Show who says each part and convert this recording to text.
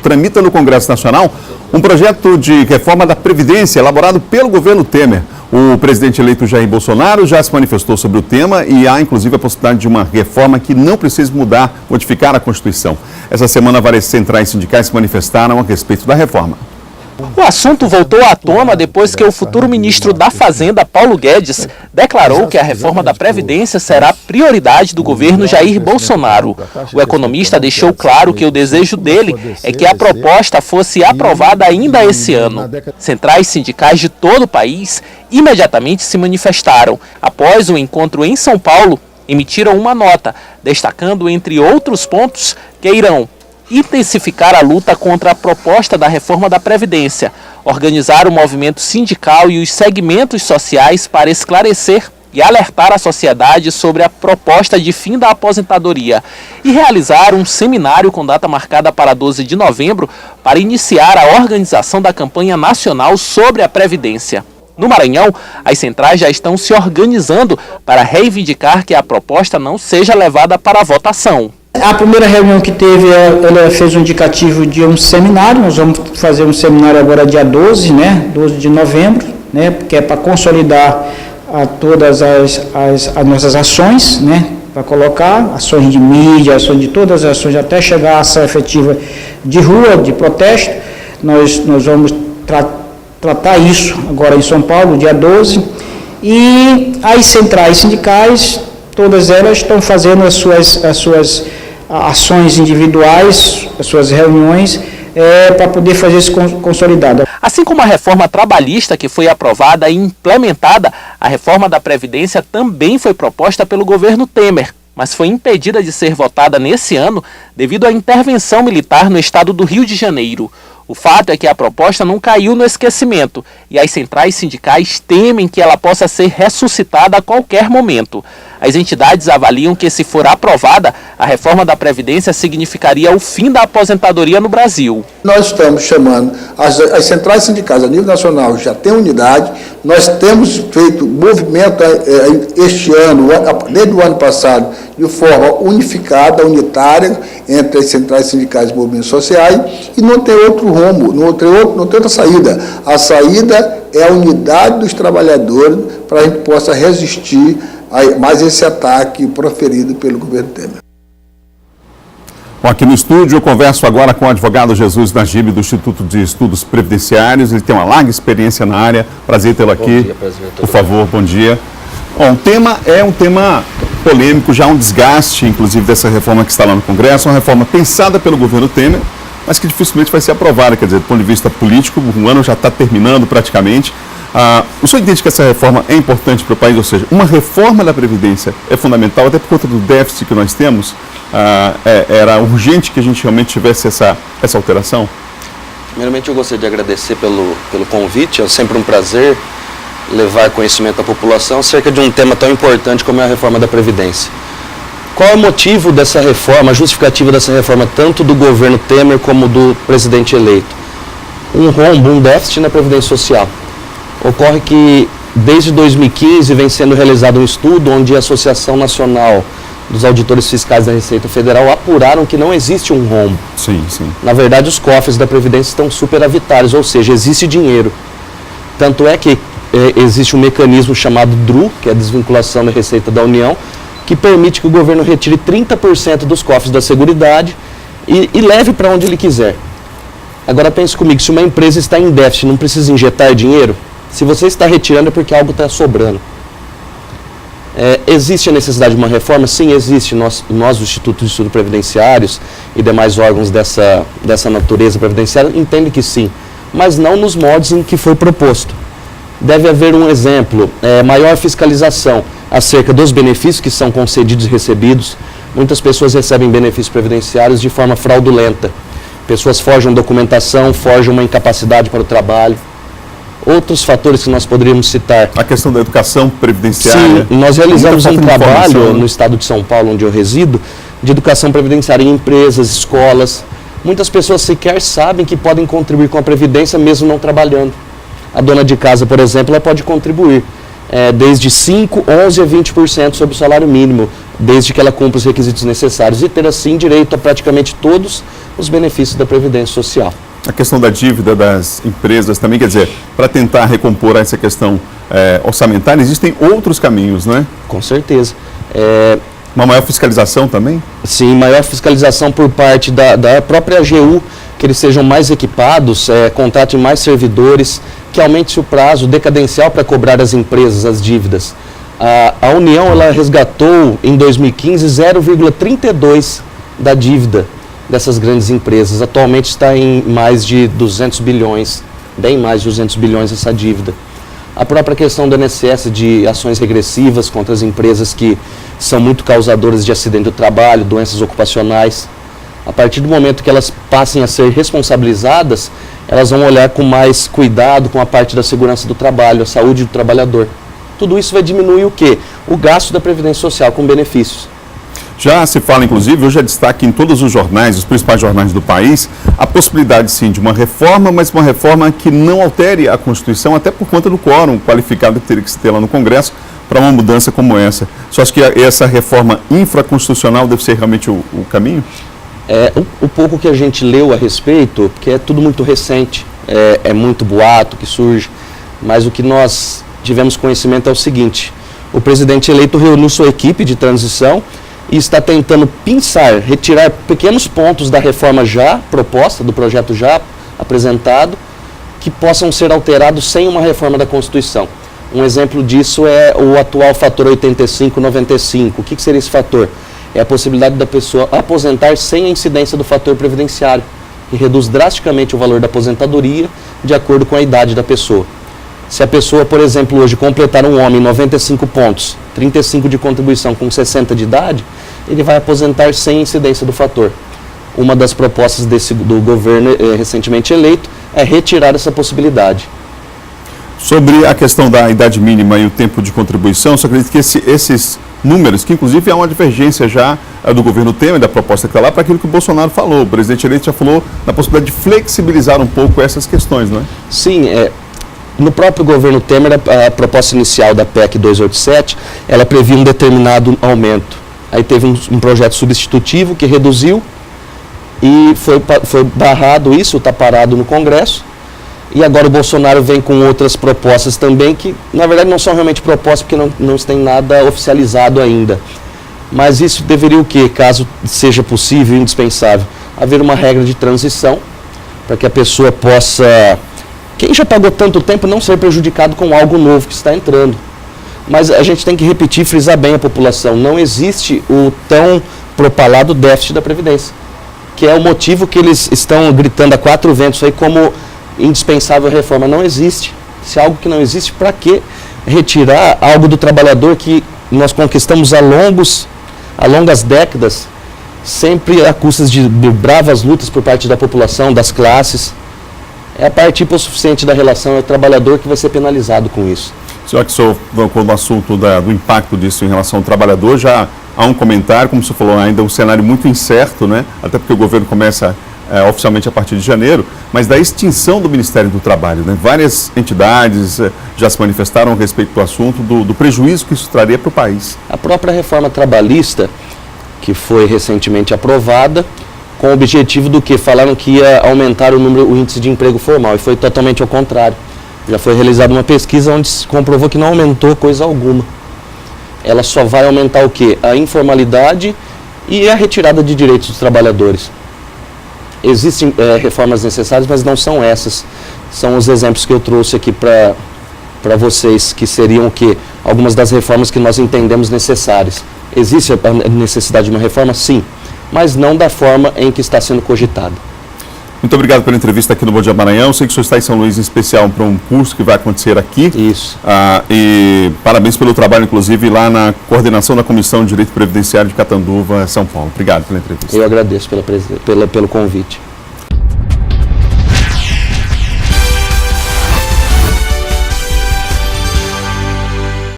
Speaker 1: tramita no Congresso Nacional um projeto de reforma da Previdência elaborado pelo governo Temer. O presidente eleito Jair Bolsonaro já se manifestou sobre o tema e há, inclusive, a possibilidade de uma reforma que não precise modificar a Constituição. Essa semana, várias centrais sindicais se manifestaram a respeito da reforma.
Speaker 2: O assunto voltou à tona depois que o futuro ministro da Fazenda, Paulo Guedes, declarou que a reforma da Previdência será prioridade do governo Jair Bolsonaro. O economista deixou claro que o desejo dele é que a proposta fosse aprovada ainda esse ano. Centrais sindicais de todo o país imediatamente se manifestaram. Após o encontro em São Paulo, emitiram uma nota, destacando, entre outros pontos, que irão intensificar a luta contra a proposta da reforma da Previdência, organizar o movimento sindical e os segmentos sociais para esclarecer e alertar a sociedade sobre a proposta de fim da aposentadoria e realizar um seminário com data marcada para 12 de novembro para iniciar a organização da campanha nacional sobre a Previdência. No Maranhão, as centrais já estão se organizando para reivindicar que a proposta não seja levada para a votação.
Speaker 3: A primeira reunião que teve, ela fez um indicativo de um seminário. Nós vamos fazer um seminário agora dia 12, 12 de novembro, que é para consolidar todas as nossas ações, para colocar ações de mídia, ações de todas as ações, até chegar à ação efetiva de rua, de protesto. Nós vamos tratar isso agora em São Paulo, dia 12, e as centrais sindicais, todas elas estão fazendo as suas ações individuais, as suas reuniões, para poder fazer isso consolidado.
Speaker 2: Assim como a reforma trabalhista que foi aprovada e implementada, a reforma da Previdência também foi proposta pelo governo Temer, mas foi impedida de ser votada nesse ano devido à intervenção militar no estado do Rio de Janeiro. O fato é que a proposta não caiu no esquecimento e as centrais sindicais temem que ela possa ser ressuscitada a qualquer momento. As entidades avaliam que, se for aprovada, a reforma da Previdência significaria o fim da aposentadoria no Brasil.
Speaker 4: Nós estamos chamando, as centrais sindicais a nível nacional já têm unidade, nós temos feito movimento este ano, desde o ano passado, de forma unificada, unitária, entre as centrais sindicais e movimentos sociais, e não tem outro rumo, não tem outra saída. A saída é a unidade dos trabalhadores para a gente possa resistir a mais esse ataque proferido pelo governo Temer.
Speaker 1: Bom, aqui no estúdio eu converso agora com o advogado Jesus Najib, do Instituto de Estudos Previdenciários. Ele tem uma larga experiência na área. Prazer tê-lo aqui.
Speaker 5: Bom dia, prazer.
Speaker 1: Por favor, bom dia. Bom, o tema é um tema polêmico, já um desgaste, inclusive, dessa reforma que está lá no Congresso, uma reforma pensada pelo governo Temer, mas que dificilmente vai ser aprovada. Quer dizer, do ponto de vista político, o ano já está terminando praticamente. O senhor entende que essa reforma é importante para o país? Ou seja, uma reforma da Previdência é fundamental, até por conta do déficit que nós temos? Era urgente que a gente realmente tivesse essa alteração?
Speaker 5: Primeiramente, eu gostaria de agradecer pelo convite. É sempre um prazer levar conhecimento à população acerca de um tema tão importante como é a reforma da Previdência. Qual é o motivo dessa reforma, a justificativa dessa reforma, tanto do governo Temer como do presidente eleito? Um rombo, um déficit na Previdência Social. Ocorre que, desde 2015, vem sendo realizado um estudo onde a Associação Nacional dos Auditores Fiscais da Receita Federal apuraram que não existe um rombo.
Speaker 1: Sim.
Speaker 5: Na verdade, os cofres da Previdência estão superavitários, ou seja, existe dinheiro. Tanto é que existe um mecanismo chamado DRU, que é a desvinculação da Receita da União, que permite que o governo retire 30% dos cofres da Seguridade e leve para onde ele quiser. Agora pense comigo, se uma empresa está em déficit, não precisa injetar dinheiro? Se você está retirando é porque algo está sobrando. Existe a necessidade de uma reforma? Sim, existe. Nós do Instituto de Estudos Previdenciários e demais órgãos dessa natureza previdenciária entendem que sim, mas não nos moldes em que foi proposto. Deve haver um exemplo, maior fiscalização acerca dos benefícios que são concedidos e recebidos. Muitas pessoas recebem benefícios previdenciários de forma fraudulenta. Pessoas forjam documentação, forjam uma incapacidade para o trabalho. Outros fatores que nós poderíamos citar. A
Speaker 1: questão da educação previdenciária.
Speaker 5: Sim, nós realizamos um trabalho no estado de São Paulo, onde eu resido, de educação previdenciária em empresas, escolas. Muitas pessoas sequer sabem que podem contribuir com a Previdência mesmo não trabalhando. A dona de casa, por exemplo, ela pode contribuir. desde 5%, 11% a 20% sobre o salário mínimo, desde que ela cumpra os requisitos necessários, e ter assim direito a praticamente todos os benefícios da Previdência Social.
Speaker 1: A questão da dívida das empresas também, quer dizer, para tentar recompor essa questão orçamentária, existem outros caminhos, né?
Speaker 5: Com certeza.
Speaker 1: Uma maior fiscalização também?
Speaker 5: Sim, maior fiscalização por parte da própria AGU, que eles sejam mais equipados, contratem mais servidores, que aumente o prazo decadencial para cobrar as empresas as dívidas. A União, ela resgatou em 2015 0,32 da dívida dessas grandes empresas. Atualmente está em mais de 200 bilhões, bem mais de 200 bilhões essa dívida. A própria questão do INSS de ações regressivas contra as empresas que são muito causadoras de acidente do trabalho, doenças ocupacionais. A partir do momento que elas passem a ser responsabilizadas, elas vão olhar com mais cuidado com a parte da segurança do trabalho, a saúde do trabalhador. Tudo isso vai diminuir o quê? O gasto da Previdência Social com benefícios.
Speaker 1: Já se fala, inclusive, hoje é destaque em todos os jornais, os principais jornais do país, a possibilidade, sim, de uma reforma, mas uma reforma que não altere a Constituição, até por conta do quórum qualificado que teria que se ter lá no Congresso para uma mudança como essa. Você acha que essa reforma infraconstitucional deve ser realmente o caminho?
Speaker 5: O pouco que a gente leu a respeito, porque é tudo muito recente, é muito boato que surge, mas o que nós tivemos conhecimento é o seguinte: o presidente eleito reuniu sua equipe de transição e está tentando pinçar, retirar pequenos pontos da reforma já proposta, do projeto já apresentado, que possam ser alterados sem uma reforma da Constituição. Um exemplo disso é o atual fator 85-95. O que seria esse fator? É a possibilidade da pessoa aposentar sem a incidência do fator previdenciário, que reduz drasticamente o valor da aposentadoria de acordo com a idade da pessoa. Se a pessoa, por exemplo, hoje completar um homem 95 pontos, 35 de contribuição com 60 de idade, ele vai aposentar sem incidência do fator. Uma das propostas do governo recentemente eleito é retirar essa possibilidade.
Speaker 1: Sobre a questão da idade mínima e o tempo de contribuição, só acredito que esses números, que inclusive há uma divergência já do governo Temer, da proposta que está lá, para aquilo que o Bolsonaro falou. O presidente eleito já falou da possibilidade de flexibilizar um pouco essas questões, não é?
Speaker 5: Sim, no próprio governo Temer, a proposta inicial da PEC 287, ela previa um determinado aumento. Aí teve um projeto substitutivo que reduziu e foi barrado isso, está parado no Congresso. E agora o Bolsonaro vem com outras propostas também, que na verdade não são realmente propostas, porque não tem nada oficializado ainda. Mas isso deveria o quê? Caso seja possível e indispensável, haver uma regra de transição, para que a pessoa possa, quem já pagou tanto tempo, não ser prejudicado com algo novo que está entrando. Mas a gente tem que repetir e frisar bem a população. Não existe o tão propalado déficit da Previdência, que é o motivo que eles estão gritando a quatro ventos aí como indispensável reforma. Não existe. Se é algo que não existe, para que retirar algo do trabalhador que nós conquistamos há longas décadas, sempre a custas de bravas lutas por parte da população, das classes? É a parte hipossuficiente da relação, é o trabalhador que vai ser penalizado com isso.
Speaker 1: Já que o senhor tocou no assunto do impacto disso em relação ao trabalhador, já há um comentário, como o senhor falou, ainda um cenário muito incerto, né? Até porque o governo começa oficialmente a partir de janeiro, mas da extinção do Ministério do Trabalho, né? Várias entidades já se manifestaram a respeito do assunto, do prejuízo que isso traria para o país.
Speaker 5: A própria reforma trabalhista, que foi recentemente aprovada, com o objetivo do que? Falaram que ia aumentar o índice de emprego formal, e foi totalmente ao contrário. Já foi realizada uma pesquisa onde se comprovou que não aumentou coisa alguma. Ela só vai aumentar o quê? A informalidade e a retirada de direitos dos trabalhadores. Existem reformas necessárias, mas não são essas. São os exemplos que eu trouxe aqui para vocês, que seriam o quê? Algumas das reformas que nós entendemos necessárias. Existe a necessidade de uma reforma? Sim, mas não da forma em que está sendo cogitada.
Speaker 1: Muito obrigado pela entrevista aqui no Bom Dia Maranhão. Sei que o senhor está em São Luís em especial para um curso que vai acontecer aqui.
Speaker 5: Isso.
Speaker 1: E parabéns pelo trabalho, inclusive, lá na coordenação da Comissão de Direito Previdenciário de Catanduva, São Paulo. Obrigado pela entrevista.
Speaker 5: Eu agradeço pelo convite.